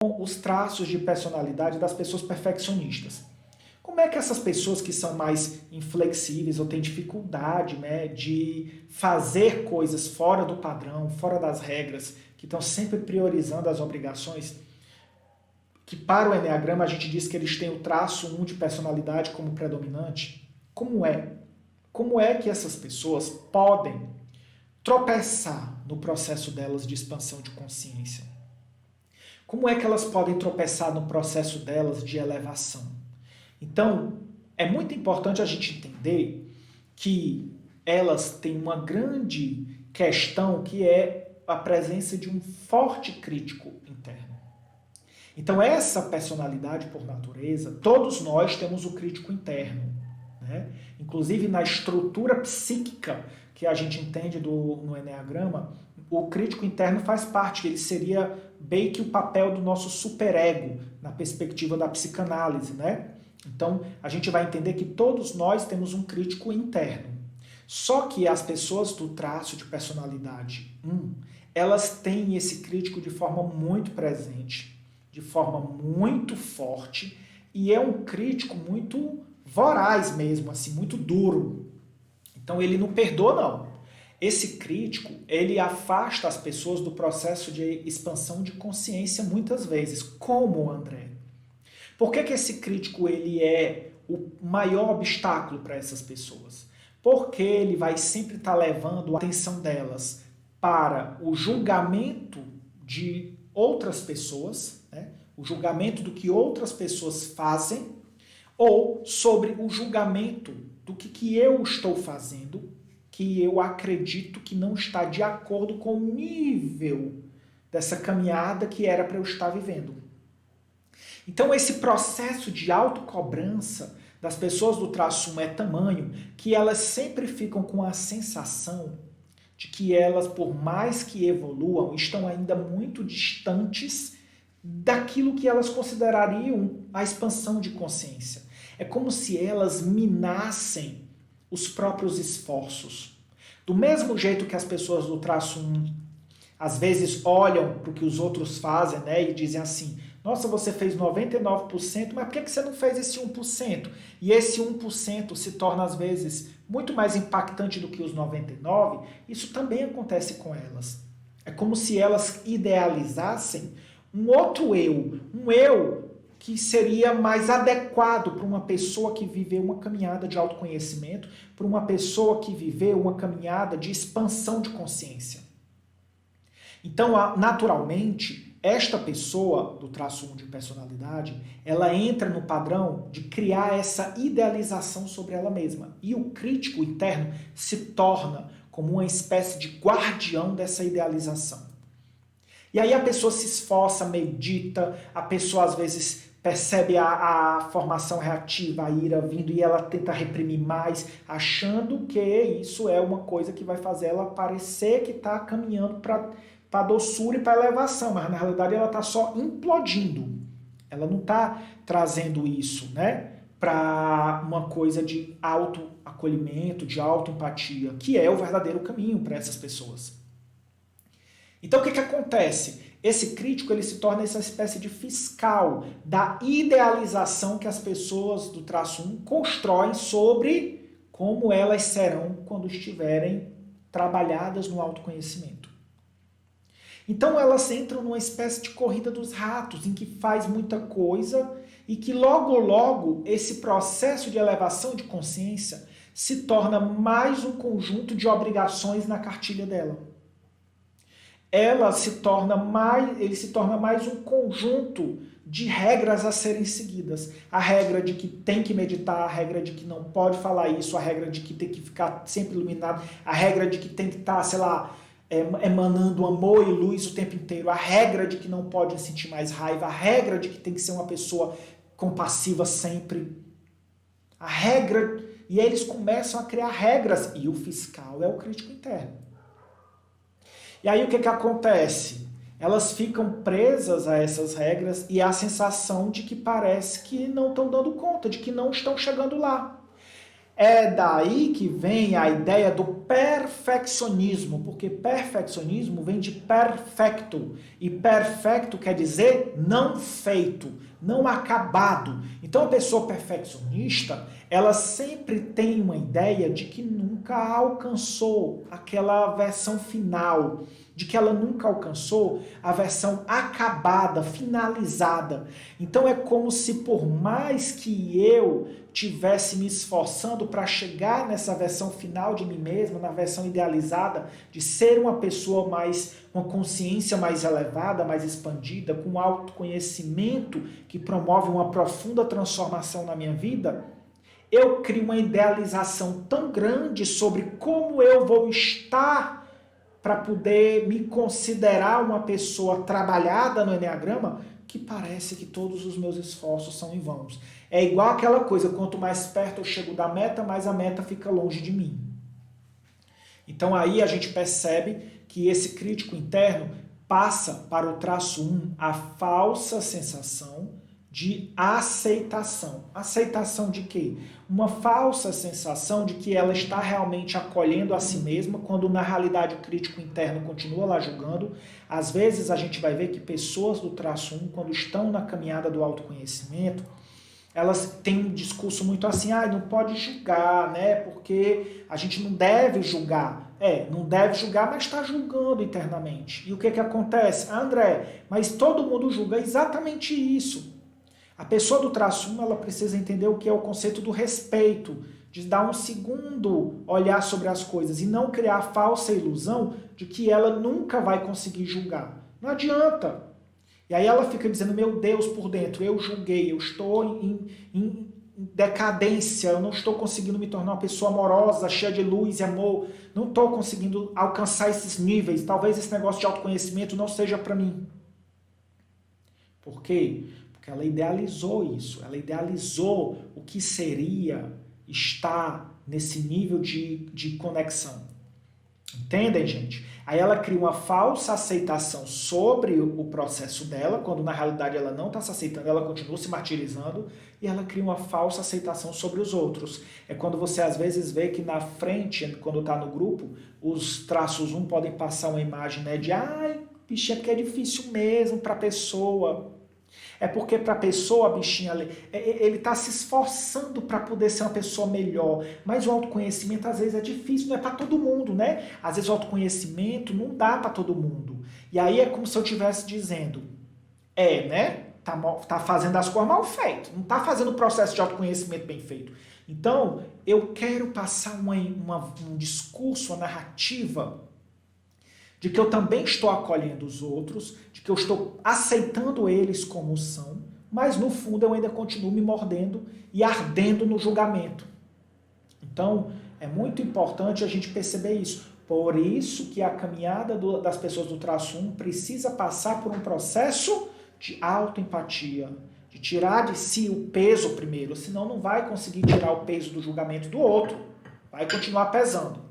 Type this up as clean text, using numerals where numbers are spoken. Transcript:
os traços de personalidade das pessoas perfeccionistas. Como é que essas pessoas que são mais inflexíveis ou têm dificuldade, né, de fazer coisas fora do padrão, fora das regras, que estão sempre priorizando as obrigações, que para o Eneagrama a gente diz que eles têm o traço 1 de personalidade como predominante, como é? Como é que essas pessoas podem tropeçar no processo delas de expansão de consciência? Como é que elas podem tropeçar no processo delas de elevação? Então, é muito importante a gente entender que elas têm uma grande questão que é a presença de um forte crítico interno. Então, essa personalidade, por natureza, todos nós temos o crítico interno, né? Inclusive, na estrutura psíquica que a gente entende no Eneagrama, o crítico interno faz parte, ele seria bem que o papel do nosso superego, na perspectiva da psicanálise, né? Então, a gente vai entender que todos nós temos um crítico interno. Só que as pessoas do traço de personalidade 1, elas têm esse crítico de forma muito presente, de forma muito forte, e é um crítico muito voraz mesmo, assim, muito duro. Então, ele não perdoa, não. Esse crítico, ele afasta as pessoas do processo de expansão de consciência muitas vezes. Como, André? Por que esse crítico ele é o maior obstáculo para essas pessoas? Porque ele vai sempre estar levando a atenção delas para o julgamento de outras pessoas, né? O julgamento do que outras pessoas fazem, ou sobre o julgamento do que eu estou fazendo, que eu acredito que não está de acordo com o nível dessa caminhada que era para eu estar vivendo. Então, esse processo de autocobrança das pessoas do traço 1 é tamanho que elas sempre ficam com a sensação de que elas, por mais que evoluam, estão ainda muito distantes daquilo que elas considerariam a expansão de consciência. É como se elas minassem os próprios esforços. Do mesmo jeito que as pessoas do traço 1 às vezes olham para o que os outros fazem, né, e dizem assim: nossa, você fez 99%, mas por que você não fez esse 1%? E esse 1% se torna, às vezes, muito mais impactante do que os 99%. Isso também acontece com elas. É como se elas idealizassem um outro eu, um eu que seria mais adequado para uma pessoa que viveu uma caminhada de autoconhecimento, para uma pessoa que viveu uma caminhada de expansão de consciência. Então, naturalmente, esta pessoa do traço 1 de personalidade, ela entra no padrão de criar essa idealização sobre ela mesma. E o crítico interno se torna como uma espécie de guardião dessa idealização. E aí a pessoa se esforça, medita, a pessoa às vezes percebe a formação reativa, a ira vindo, e ela tenta reprimir mais, achando que isso é uma coisa que vai fazer ela parecer que está caminhando para a doçura e para a elevação, mas na realidade ela está só implodindo. Ela não está trazendo isso, né, para uma coisa de autoacolhimento, de autoempatia, que é o verdadeiro caminho para essas pessoas. Então o que acontece? Esse crítico ele se torna essa espécie de fiscal da idealização que as pessoas do traço 1 constroem sobre como elas serão quando estiverem trabalhadas no autoconhecimento. Então elas entram numa espécie de corrida dos ratos, em que faz muita coisa e que logo esse processo de elevação de consciência se torna mais um conjunto de obrigações na cartilha dela. Ele se torna mais um conjunto de regras a serem seguidas. A regra de que tem que meditar, a regra de que não pode falar isso, a regra de que tem que ficar sempre iluminado, a regra de que tem que estar, sei lá, emanando amor e luz o tempo inteiro, a regra de que não pode sentir mais raiva, a regra de que tem que ser uma pessoa compassiva sempre. A regra... E aí eles começam a criar regras, e o fiscal é o crítico interno. E aí o que acontece? Elas ficam presas a essas regras e a sensação de que parece que não estão dando conta, de que não estão chegando lá. É daí que vem a ideia do perfeccionismo, porque perfeccionismo vem de perfecto, e perfecto quer dizer não feito, não acabado. Então a pessoa perfeccionista, ela sempre tem uma ideia de que nunca alcançou aquela versão final, de que ela nunca alcançou a versão acabada, finalizada. Então é como se por mais que eu tivesse me esforçando para chegar nessa versão final de mim mesmo, na versão idealizada, de ser uma pessoa mais, uma consciência mais elevada, mais expandida, com autoconhecimento que promove uma profunda transformação na minha vida, eu crio uma idealização tão grande sobre como eu vou estar para poder me considerar uma pessoa trabalhada no Enneagrama, que parece que todos os meus esforços são em vão. É igual aquela coisa, quanto mais perto eu chego da meta, mais a meta fica longe de mim. Então aí a gente percebe que esse crítico interno passa para o traço 1 a falsa sensação de aceitação. Aceitação de quê? Uma falsa sensação de que ela está realmente acolhendo a si mesma, quando na realidade o crítico interno continua lá julgando. Às vezes a gente vai ver que pessoas do traço 1, quando estão na caminhada do autoconhecimento, elas têm um discurso muito assim, não pode julgar, né? Porque a gente não deve julgar. Não deve julgar, mas está julgando internamente. E o que acontece? André, mas todo mundo julga. Exatamente isso. A pessoa do traço 1, ela precisa entender o que é o conceito do respeito, de dar um segundo olhar sobre as coisas e não criar a falsa ilusão de que ela nunca vai conseguir julgar. Não adianta. E aí ela fica dizendo, meu Deus, por dentro, eu julguei, eu estou em decadência, eu não estou conseguindo me tornar uma pessoa amorosa, cheia de luz e amor, não estou conseguindo alcançar esses níveis, talvez esse negócio de autoconhecimento não seja para mim. Por quê? Porque ela idealizou isso, ela idealizou o que seria estar nesse nível de conexão. Entendem, gente? Aí ela cria uma falsa aceitação sobre o processo dela, quando na realidade ela não está se aceitando, ela continua se martirizando, e ela cria uma falsa aceitação sobre os outros. É quando você às vezes vê que na frente, quando está no grupo, os traços 1 podem passar uma imagem, né, de bichinha, porque é difícil mesmo para a pessoa. É porque para a pessoa, bichinha, ele está se esforçando para poder ser uma pessoa melhor. Mas o autoconhecimento, às vezes, é difícil, não é para todo mundo, né? Às vezes o autoconhecimento não dá para todo mundo. E aí é como se eu estivesse dizendo, né? Tá fazendo as coisas mal feitas, não está fazendo o processo de autoconhecimento bem feito. Então, eu quero passar um discurso, uma narrativa de que eu também estou acolhendo os outros, de que eu estou aceitando eles como são, mas no fundo eu ainda continuo me mordendo e ardendo no julgamento. Então, é muito importante a gente perceber isso. Por isso que a caminhada das pessoas do traço 1 precisa passar por um processo de autoempatia, de tirar de si o peso primeiro, senão não vai conseguir tirar o peso do julgamento do outro, vai continuar pesando.